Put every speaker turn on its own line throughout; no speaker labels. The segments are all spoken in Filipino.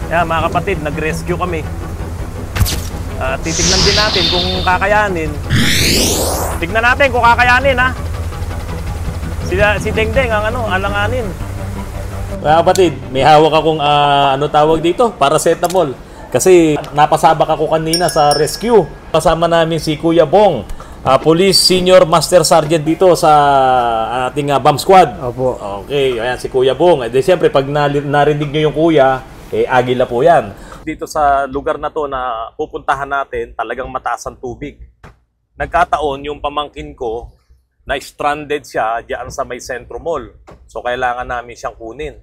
Yan mga kapatid, nag-rescue kami. Titignan din natin kung kakayanin. Tignan natin kung kakayanin, ha. Si Dengdeng ang alanganin.
Mga kapatid, may hawak akong tawag dito, paracetamol. Kasi napasabak ako kanina sa rescue. Kasama namin si Kuya Bong, Police Senior Master Sergeant dito sa ating bomb squad.
Opo.
Okay, ayan si Kuya Bong. Siyempre, pag narinig nyo yung kuya, agila po yan. Dito sa lugar na to na pupuntahan natin, talagang mataas ang tubig. Nagkataon yung pamangkin ko na stranded siya diyan sa may Centro Mall. So kailangan namin siyang kunin.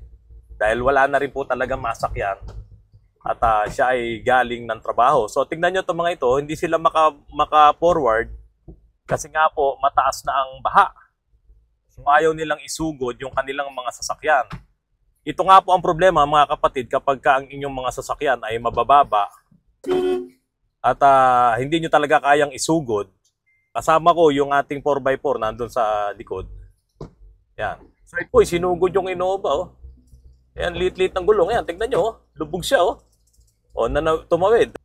Dahil wala na rin po talagang masakyan. At siya ay galing ng trabaho. So tingnan nyo itong mga ito, hindi sila maka-forward kasi nga po mataas na ang baha. So ayaw nilang isugod yung kanilang mga sasakyan. Ito nga po ang problema mga kapatid kapag ang inyong mga sasakyan ay mabababa at hindi nyo talaga kayang isugod. Kasama ko yung ating 4x4 nandun sa likod. Yan. So ito po, sinugod yung Innova. Oh. Yan, lit-lit ng gulong. Yan, tignan nyo. Oh. Lubog siya. Oh. O, tumawid.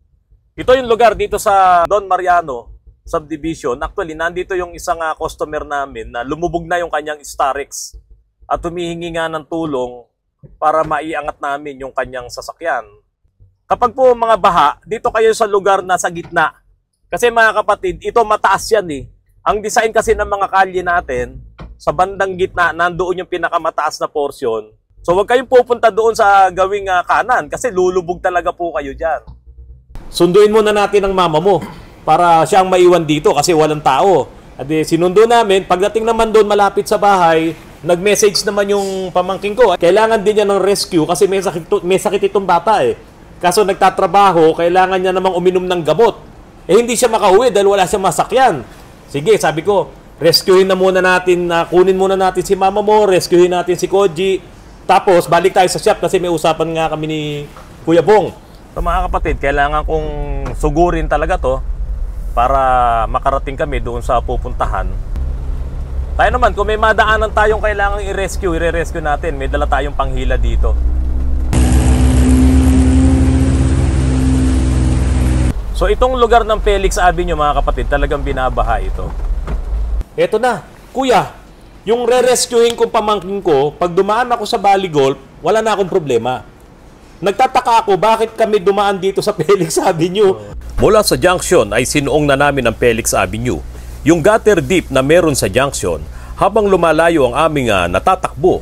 Ito yung lugar dito sa Don Mariano Subdivision. Actually, nandito yung isang customer namin na lumubog na yung kanyang Starex at humihingi nga ng tulong para maiangat namin yung kanyang sasakyan. Kapag po mga baha, dito kayo sa lugar na sa gitna. Kasi mga kapatid, ito mataas yan eh. Ang design kasi ng mga kalye natin, sa bandang gitna, nandoon yung pinakamataas na portion. So huwag kayong pupunta doon sa gawing kanan kasi lulubog talaga po kayo dyan. Sunduin muna natin ang mama mo para siyang maiwan dito kasi walang tao. At sinundo namin, pagdating naman doon malapit sa bahay, nag-message naman yung pamangking ko. Kailangan din niya ng rescue kasi may sakit itong bata eh. Kaso nagtatrabaho, kailangan niya namang uminom ng gamot. Hindi siya makauwi dahil wala siyang masakyan. Sige, sabi ko, rescuehin na muna natin, kunin muna natin si mama mo, rescuehin natin si Koji. Tapos, balik tayo sa shop kasi may usapan nga kami ni Kuya Bong.
So mga kapatid, kailangan kong sugurin talaga to para makarating kami doon sa pupuntahan. Tayo naman, kung may madaanan tayong kailangang i-rescue, i-rescue natin. May dala tayong panghila dito. So itong lugar ng Felix Avenue mga kapatid, talagang binabaha ito.
Eto na, Kuya, yung re-rescuehin kong pamangkin ko, pag dumaan ako sa Valley Golf, wala na akong problema. Nagtataka ako bakit kami dumaan dito sa Felix Avenue.
Mula sa junction ay sinuong na namin ang Felix Avenue. Yung gutter deep na meron sa junction, habang lumalayo ang aming natatakbo,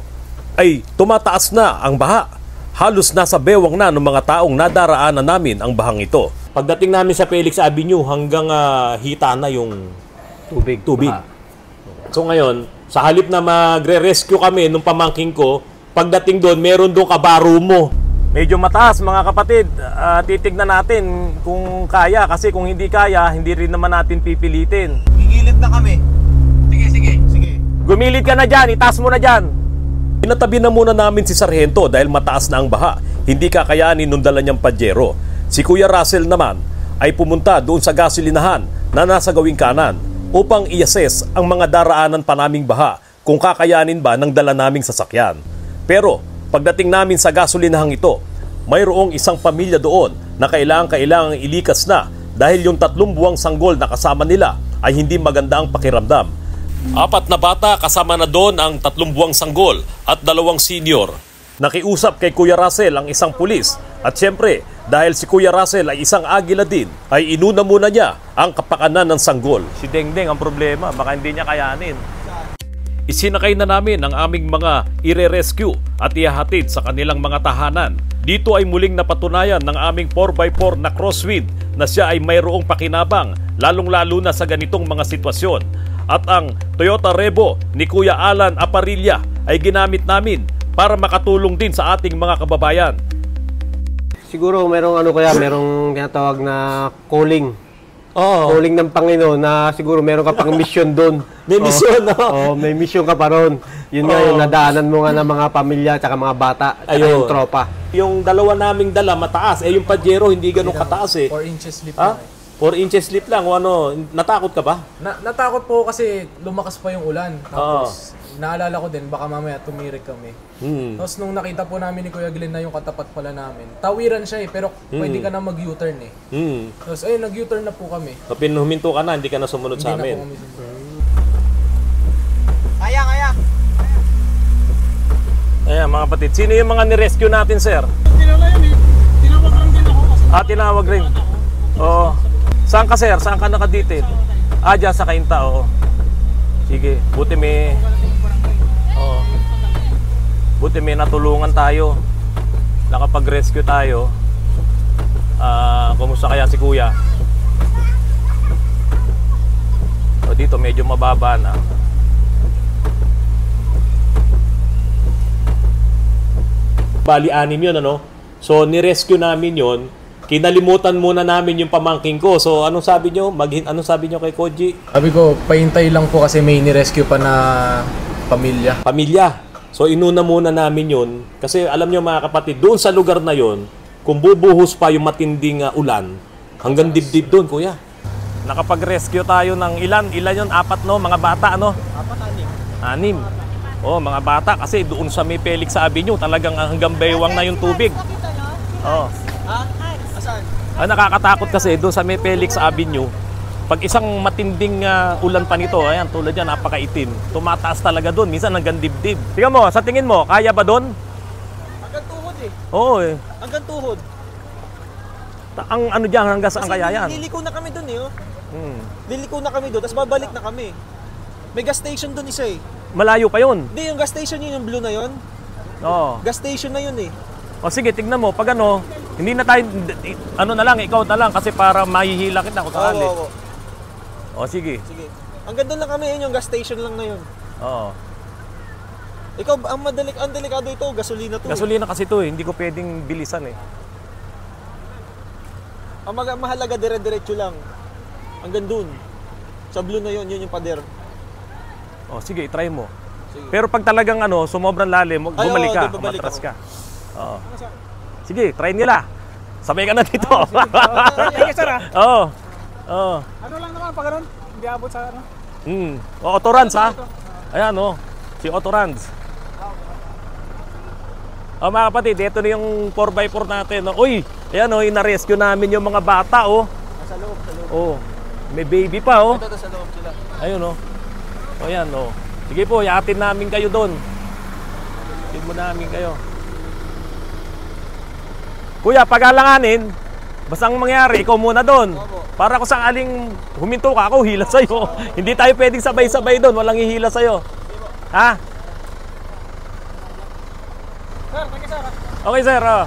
ay tumataas na ang baha. Halos nasa bewang na ng mga taong nadaraanan namin ang bahang ito.
Pagdating namin sa Felix Avenue, hanggang hita na yung tubig. So ngayon, sa halip na magre-rescue kami nung pamangking ko, pagdating doon, meron doon kabaro mo.
Medyo mataas mga kapatid. Titignan natin kung kaya kasi kung hindi kaya, hindi rin naman natin pipilitin.
Gigilid na kami. Sige.
Gumilid ka na dyan, itaas mo na dyan.
Pinatabi na muna namin si Sargento dahil mataas na ang baha. Hindi kakayanin nung dala niyang Pajero. Si Kuya Russell naman ay pumunta doon sa gasolinahan na nasa gawing kanan upang i-assess ang mga daraanan pa naming baha kung kakayanin ba ng dala naming sasakyan. Pero pagdating namin sa gasolinahang ito, mayroong isang pamilya doon na kailangang ilikas na dahil yung 3 buwang sanggol na kasama nila ay hindi maganda ang pakiramdam. 4 na bata kasama na doon ang 3 buwang sanggol at 2 senior. Nakiusap kay Kuya Russell ang isang pulis at siyempre dahil si Kuya Russell ay isang agila din ay inuna muna niya ang kapakanan ng sanggol.
Si Dengdeng ang problema, baka hindi niya kayanin.
Isinakay na namin ang aming mga ire-rescue at ihahatid sa kanilang mga tahanan. Dito ay muling napatunayan ng aming 4x4 na crosswind na siya ay mayroong pakinabang lalong-lalo na sa ganitong mga sitwasyon. At ang Toyota Revo ni Kuya Alan Aparilla ay ginamit namin para makatulong din sa ating mga kababayan.
Siguro merong merong tinatawag na calling.
Oo.
Calling ng Panginoon na siguro meron ka pang mission doon.
May mission, no?
May mission ka pa ron. Yun nga yung nadaanan mo nga ng mga pamilya at mga bata at yung tropa.
Yung dalawa naming dala mataas. Yung Pajero hindi ganun kataas eh.
4 inches lift.
4 inches slip lang o ano, natakot ka ba?
Natakot po kasi lumakas pa yung ulan. Tapos naalala ko din baka mamaya tumirik kami. Tapos nung nakita po namin ni Kuya Glenn na yung katapat pala namin, tawiran siya eh, pero pwede ka na mag-U-turn eh. Tapos ayun, nag-U-turn na po kami.
So, huminto ka na, hindi ka na sumunod sa amin.
Hindi na po kami sumunod.
Kaya.
Ayan mga kapatid, sino yung mga ni-rescue natin, sir?
Tinawag yun eh. Tinawag lang din ako kasi
Tinawag rin. Oo. Saan ka, sir? Saan ka nakaditin? Diyan sa Kainta, oo. Sige, buti may... Oo. Buti may natulungan tayo. Nakapag-rescue tayo. Kumusta kaya si Kuya? O dito medyo mababa na. Bali, 6 yun, ano? So, ni-rescue namin yun. Kinalimutan muna namin yung pamangking ko. So, anong sabi nyo? Anong sabi nyo kay Koji?
Sabi ko, pahintay lang po kasi may ni-rescue pa na pamilya.
Pamilya. So, inuna muna namin yun. Kasi alam nyo mga kapatid, doon sa lugar na yun, kung bubuhos pa yung matinding ulan, hanggang dibdib doon, Kuya. Nakapag-rescue tayo ng ilan yun? 4, no? Mga bata, ano? 6. Oh, mga bata kasi doon sa may Felix Avenue talagang hanggang baywang na yung tubig. Oh.
Asan?
Nakakatakot kasi doon sa may Felix Avenue. Pag isang matinding ulan pa nito, ayan, tulad yan, napakaitim. Tumataas talaga doon, minsan hanggang dibdib. Tingnan mo, sa tingin mo, kaya ba doon?
Hanggang tuhod eh.
Oo eh.
Hanggang tuhod.
Ang ano diyan hanggang saan kaya yan?
Liliko na kami doon eh. Oh. Liliko na kami doon, tapos babalik na kami. May gas station doon isa eh.
Malayo pa yun.
Hindi, yung gas station yun, yung blue na yun.
Oo.
Gas station na yun eh.
O sige, tignan mo, pag ano, hindi na tayo, ano na lang, ikaw na lang kasi para mahihila kita kung sakali.
Oo.
O sige.
Sige. Hanggang doon lang kami yun, yung gas station lang na yun.
Oo.
Ikaw, ang delikado ito, gasolina to.
Gasolina kasi to eh, hindi ko pwedeng bilisan eh.
Ang mahalaga, dire-diretso lang. Hanggang doon. Sa blue na yun, yun yung pader.
O sige, try mo.
Sige.
Pero pag talagang ano, sumobrang lalim, bumalik ka,
doon babalik
matras
ako.
ka. Oo. Sige, try nila. Sabay ka na dito.
Thank you, sir ah.
Oo. Oo.
Ano lang naman, pag ganun, hindi abot sa ano.
O, Autorans ha. Ayan o, si Autorans. O mga kapatid, ito na yung 4x4 natin. No? Uy, ayan o, ina-rescue namin yung mga bata o.
Sa loob.
Oh, may baby pa oh.
Ito sa loob sila.
Ayun oh. O yan oh. Sige po, yatin namin kayo doon. Yatin mo namin kayo. Kuya, pag-alanganin, basta ang mangyari, ikaw muna doon. Para kung sakaling huminto ka, ako hila sa'yo. Hindi tayo pwedeng sabay-sabay doon, walang hihila sa'yo. Ha?
Sir, thank you, sir.
Okay sir, oh.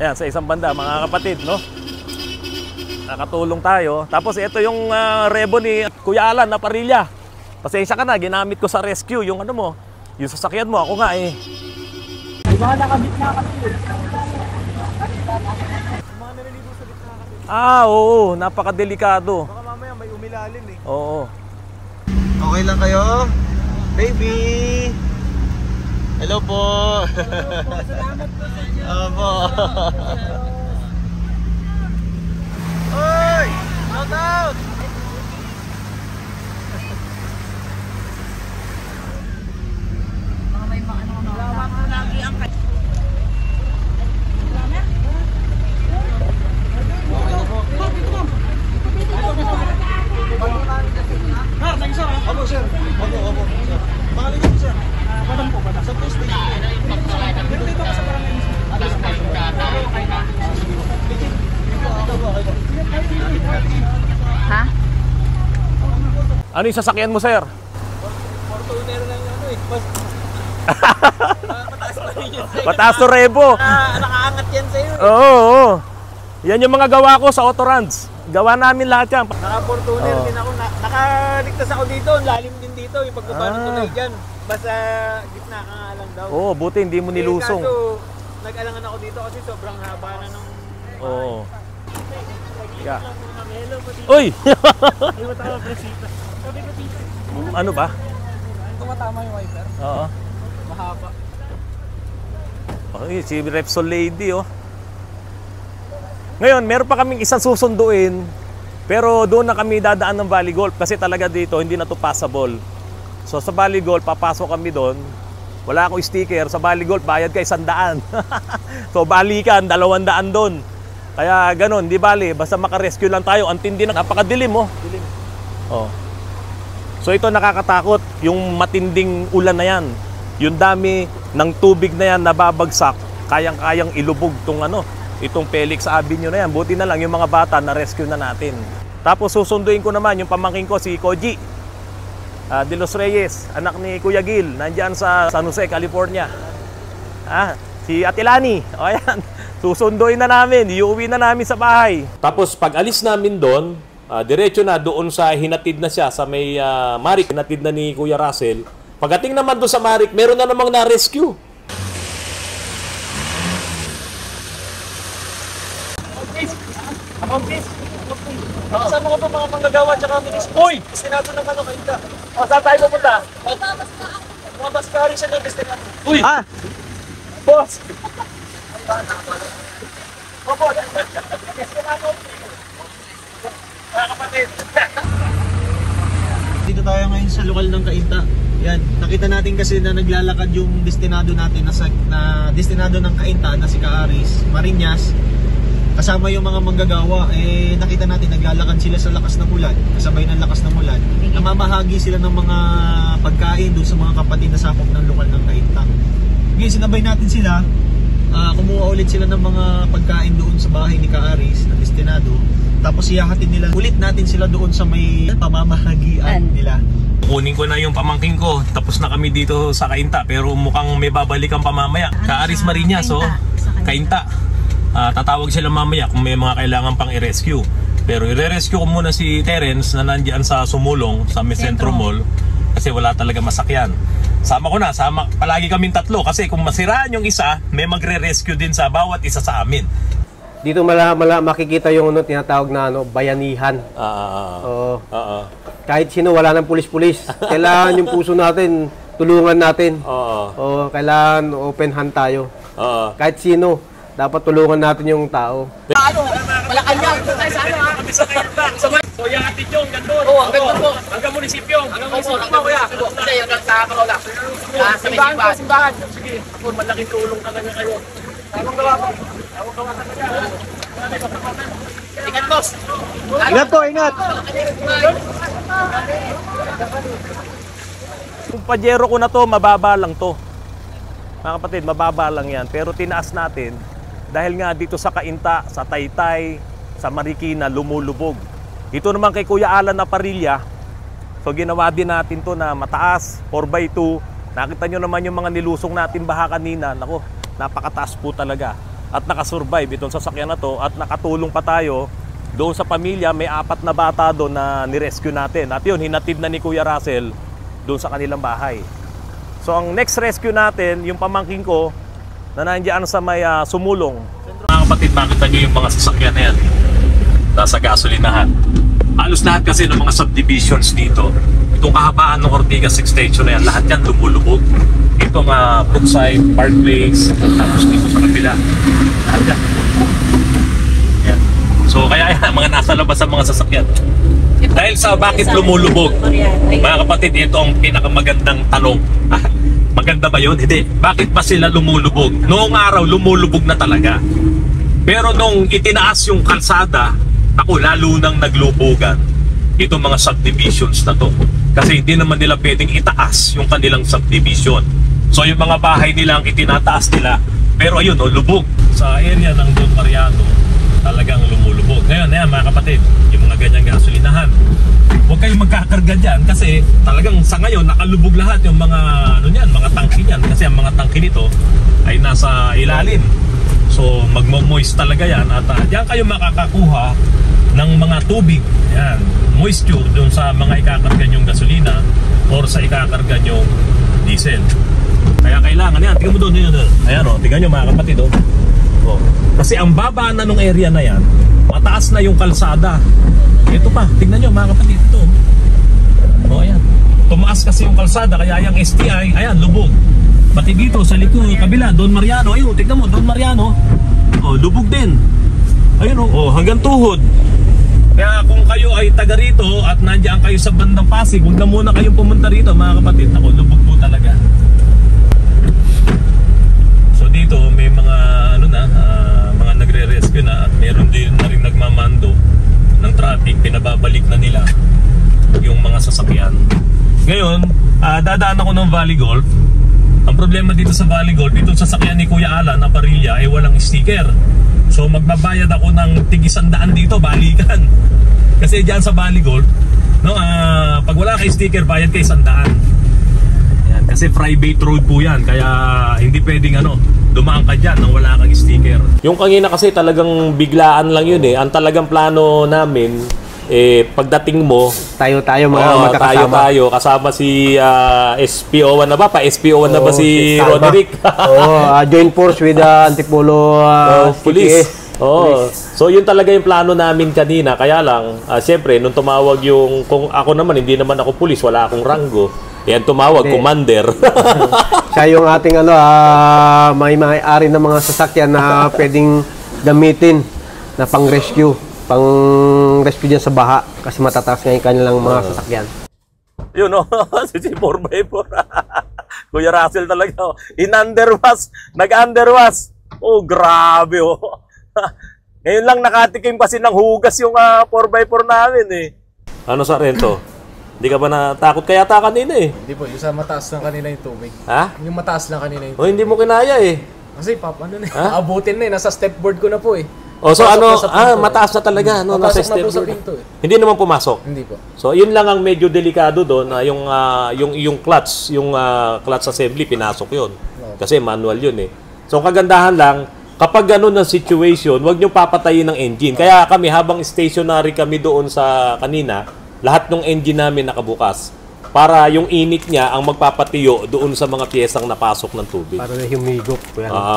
Ayan, sa isang banda, mga kapatid, no? Nakatulong tayo. Tapos ito yung rebo ni Kuya Alan na parilya. Pasensya ka na, ginamit ko sa rescue yung ano mo, yung sasakyan mo. Ako nga eh.
May mga nakabit na kasi.
Oo, napakadelikado.
Baka mamaya may umilalim eh.
Oo.
Okay lang kayo? Baby! Hello po! Salamat po sa inyo! Opo! Oy! Shout out!
Lawak mo lagi ang
Opo, sir. Opo, sir. Pangalan niyo po, sir? Padang po, padang. Sa police station. Dito ka sa barangay.
Ha?
Ano yung sasakyan mo, sir?
Fortuner lang ano eh. Mataas pa rin yun sa'yo.
Mataas to rebo.
Nakaangat yan sa'yo eh.
Oo. Yan yung mga gawa ko sa Autorans. Gawa namin lahat yan.
Naka-Fortuner din ako. Nakaligtas ako dito. Lalim din dito. Yung pagbaba ng tulay dyan. Basta gitna ka nga lang daw.
Oo, buti hindi mo nilusong.
Kaso, nag-alangan ako dito kasi sobrang haba na ng...
Oo. Yeah.
Hello, Patito.
Uy!
Iwat ako, Presita. Sabi ko dito.
Ano ba?
Tumatama yung wiper.
Oo.
Mahaba.
Ay, si Repsol Lady, oh.
Ngayon, meron pa kaming isang susunduin, pero doon na kami dadaan ng Valley Golf kasi talaga dito hindi na to passable. So sa Valley Golf, papasok kami doon. Wala akong sticker. Sa Valley Golf, bayad ka 100. So balikan, 200 doon. Kaya ganun, di bali. Basta makarescue lang tayo. Ang tindi na, napakadilim oh. Oh. So ito nakakatakot, yung matinding ulan na yan. Yung dami ng tubig na yan nababagsak, kayang-kayang ilubog itong Felix Avenue na yan. Buti na lang yung mga bata na rescue na natin. Tapos susunduin ko naman yung pamangkin ko si Koji de Los Reyes, anak ni Kuya Gil, nandyan sa San Jose, California. Si Atilani, o ayan, susunduin na namin, iuwi na namin sa bahay.
Tapos pag alis namin doon, diretso na doon sa hinatid na siya sa may Marik, hinatid na ni Kuya Russell. Pagdating naman doon sa Marik, meron na namang na-rescue.
Kasama ko pa mga manggagawa tsaka minis. Uy! Destinado ng Kainta. Saan tayo pupunta? Mga baskari siya ng destinado. Uy! Boss! Opo! Destinado! Mga kapatid! Dito tayo ngayon sa lokal ng Kainta. Yan, nakita natin kasi na naglalakad yung destinado natin na destinado ng Kainta na si Kaaris, Mariñas. Kasama yung mga manggagawa, nakita natin naglalakad sila sa lakas ng ulan, kasabay ng lakas ng ulan. Namamahagi sila ng mga pagkain doon sa mga kapatid na sakop ng lokal ng Kainta. Okay, sinabay natin sila, kumuha ulit sila ng mga pagkain doon sa bahay ni Kaaris na destinado. Tapos ihahatid nila, ulit natin sila doon sa may pamamahagian nila.
Kunin ko na yung pamangkin ko, tapos na kami dito sa Kainta, pero mukhang may babalikan pa mamaya. Kaaris Mariñas, Kainta. Tatawag sila mamaya kung may mga kailangan pang i-rescue. Pero i-rescue ko muna si Terence na nandiyan sa Sumulong, sa Centro Mall, kasi wala talaga masakyan. Sama ko na, palagi kaming tatlo kasi kung masiraan yung isa, may magre-rescue din sa bawat isa sa amin.
Dito makikita yung tinatawag na bayanihan. Kahit sino, wala ng pulis-pulis. Kailangan yung puso natin, tulungan natin. Kailangan open hand tayo. Kahit sino, dapat tulungan natin yung tao.
Malacanang.
So yung atin yung gandun.
Hanggang doon po.
Hanggang munisipyo.
Hanggang sa simbahan.
Sige, malaking tulong talaga kayo. Tamang gawa mo.
Ingat, boss.
Ingat po, ingat!
Yung Pajero ko na to, mababa lang to. Mga kapatid, mababa lang yan. Pero tinaas natin dahil nga dito sa Kainta, sa Taytay, sa Marikina, lumulubog. Ito naman kay Kuya Alan Aparilla. So ginawa din natin to na mataas, 4x2. Nakita nyo naman yung mga nilusong natin baha kanina. Nako, napakataas po talaga. At nakasurvive itong sasakyan na to at nakatulong pa tayo doon sa pamilya. May 4 na bata doon na nirescue natin. At yun, hinatid na ni Kuya Russell doon sa kanilang bahay. So ang next rescue natin, yung pamangkin ko na nandiyan sa may Sumulong. Mga kapatid, makita nyo yung mga sasakyan na yan. Nasa gasolinahan. Halos lahat kasi ng mga subdivisions dito. Itong kahabaan ng Ortigas Extension na yan, lahat yan lumulubog. Itong Brookside, Park Place, tapos dito sa kabila. Lahat yan. Yan. So kaya yan, mga nasa labas ang mga sasakyan. Dahil sa bakit lumulubog, mga kapatid, ito ang pinakamagandang tanong. Maganda ba yun? Hindi. Bakit ba sila lumulubog? Noong araw, lumulubog na talaga. Pero nung itinaas yung kalsada, lalo nang naglubugan itong mga subdivisions na to. Kasi hindi naman nila pwedeng itaas yung kanilang subdivision. So yung mga bahay nila ang itinataas nila. Pero ayun, lubog. Sa area ng Don Mariano, talagang lumulubog. Ngayon, mga kapatid, yung mga ganyang gasolinahan, huwag kayong magkakarga dyan kasi talagang sa ngayon nakalubog lahat yung mga mga tangke niyan kasi ang mga tangke nito ay nasa ilalim. So magmo-moist talaga yan at diyan kayo makakakuha ng mga tubig. Yan, moisture doon sa mga ikakarga nyong gasolina or sa ikakarga nyong diesel. Kaya kailangan yan, tingnan mo doon. Ayan tingnan nyo mga kapatid Kasi ang baba na nung area na yan, mataas na yung kalsada. Ito pa, tingnan nyo mga kapatid, ito. Ayan. Tumaas kasi yung kalsada, kaya yung STI, ayan, lubog. Pati dito sa likod, kabila, Don Mariano, ayun, tingnan mo, Don Mariano. Lubog din.
Ayun oh, hanggang tuhod. Kaya kung kayo ay taga rito at nandiyan kayo sa bandang Pasig, huwag na muna kayong pumunta rito mga kapatid. Ako, lubog po talaga. So dito may mga mga nagre-rescue na at meron din na rin nagmamando ng traffic, pinababalik na nila yung mga sasakyan. Ngayon, dadaan ako ng Valley Golf. Ang problema dito sa Valley Golf, itong sasakyan ni Kuya Alan na Parilla ay walang sticker. So magbabayad ako ng tig-100 dito, balikan. Kasi diyan sa Valley Golf, no, pag wala kay sticker, bayad kay 100. Yan, kasi private road po 'yan, kaya hindi pwedeng dumaan ka diyan nang wala kang sticker. Yung kanina kasi talagang biglaan lang 'yun eh. Ang talagang plano namin pagdating mo,
Tayo mga magkakasama.
tayo kasama si SPO1 na ba? Pa-SPO1 na ba si Roderick?
Joint force with Antipolo
Police.
Police.
So yun talaga yung plano namin kanina. Kaya lang, siyempre, nung tumawag kung ako naman, hindi naman ako pulis, wala akong ranggo. Yan tumawag, commander.
Siya yung ating may-ari ng mga sasakyan na pwedeng gamitin na pang-rescue dyan sa baha kasi matataas nga yung kanilang mga sasakyan.
Yun si 4x4. Kuya Russell talaga. In-underwash, nag-underwash. Grabe Ngayon lang nakatikim kasi ng hugas yung 4x4 namin eh. Ano sa rento? Hindi ka ba natakot kaya kanina eh?
Hindi po, yung sa mataas lang kanina yung tubig.
Ha?
Yung mataas lang kanina yung tubig.
Hindi mo kinaya eh.
Kasi abutin na nasa stepboard ko na po eh.
So mataas na talaga nasa
step
stepboard.
Eh.
Hindi naman pumasok.
Hindi po.
So yun lang ang medyo delikado doon, yung clutch, clutch assembly pinasok yun. Kasi manual yun eh. So kagandahan lang, kapag ganun ang situation, huwag niyo papatayin ng engine. Kaya kami habang stationary kami doon sa kanina, lahat ng engine namin nakabukas. Para yung init niya ang magpapatiyo doon sa mga piyesang napasok ng tubig.
Para humigop.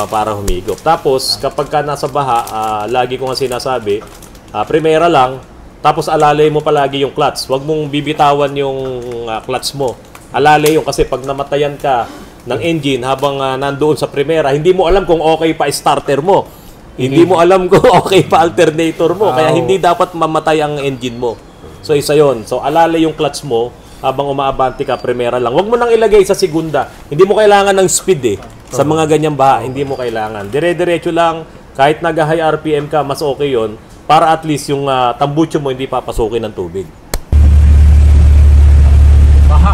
Para humigop. Tapos, kapag ka nasa baha, lagi ko nga sinasabi, primera lang, tapos alalay mo palagi yung clutch. Huwag mong bibitawan yung clutch mo. Alalay yung kasi pag namatayan ka ng engine habang nandoon sa primera, hindi mo alam kung okay pa starter mo. Hindi mo alam kung okay pa alternator mo. Kaya hindi dapat mamatay ang engine mo. So, isa yun. So, alalay yung clutch mo habang umaabante ka, primera lang. Huwag mo nang ilagay sa segunda. Hindi mo kailangan ng speed eh. Sa mga ganyang baha, hindi mo kailangan. Dire-diretso lang, kahit nag-high RPM ka, mas okay yon para at least yung tambucho mo hindi papasukin ng tubig. Baha.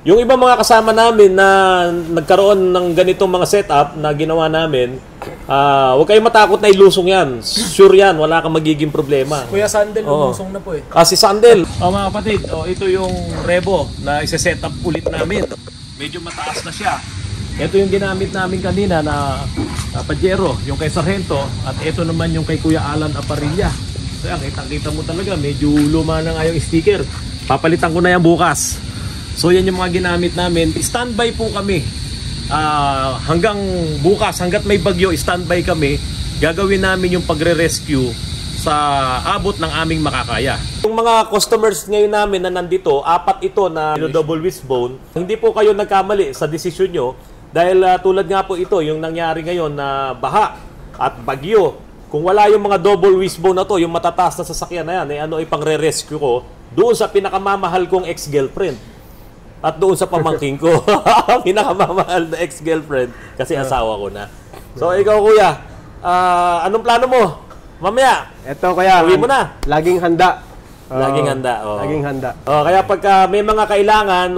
Yung ibang mga kasama namin na nagkaroon ng ganitong mga setup na ginawa namin, huwag kayong matakot na ilusong yan. Sure yan, wala kang magiging problema.
Kuya Sandel, lumusong na po eh.
Si Sandel. Mga kapatid, ito yung Revo na isa-set up ulit namin. Medyo mataas na siya. Ito yung ginamit namin kanina na Pajero, yung kay Sargento, at ito naman yung kay Kuya Alan Aparilla. So yan, kitang-kita mo talaga, medyo luma na nga yung sticker. Papalitan ko na yan bukas. So yan yung mga ginamit namin. Standby po kami. Hanggang bukas, hanggat may bagyo, standby kami. Gagawin namin yung pagre-rescue sa abot ng aming makakaya. Yung mga customers ngayon namin na nandito, 4 ito na double wishbone. Hindi po kayo nagkamali sa desisyon nyo dahil tulad nga po ito, yung nangyari ngayon na baha at bagyo. Kung wala yung mga double wishbone na to, yung matataas na sasakyan na yan, ipangre-rescue ko doon sa pinakamamahal kong ex-girlfriend. At doon sa pamangking ko, pinakamamahal na ex-girlfriend kasi asawa ko na. So ikaw kuya, anong plano mo? Mamaya,
Ito kaya,
uwi mo na.
laging handa.
Laging handa.
Laging handa.
Kaya pagka may mga kailangan,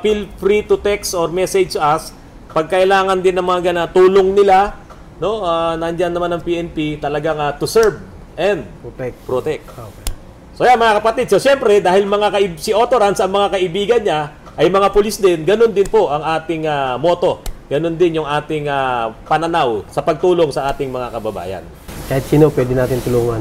feel free to text or message us. Pag kailangan din ng mga tulong nila, no, nandiyan naman ang PNP talagang to serve and protect.
Okay.
So yan mga kapatid, so siyempre dahil si Otorans ang mga kaibigan niya ay mga pulis din, ganun din po ang ating motto. Ganun din yung ating pananaw sa pagtulong sa ating mga kababayan.
Kahit sino pwede natin tulungan.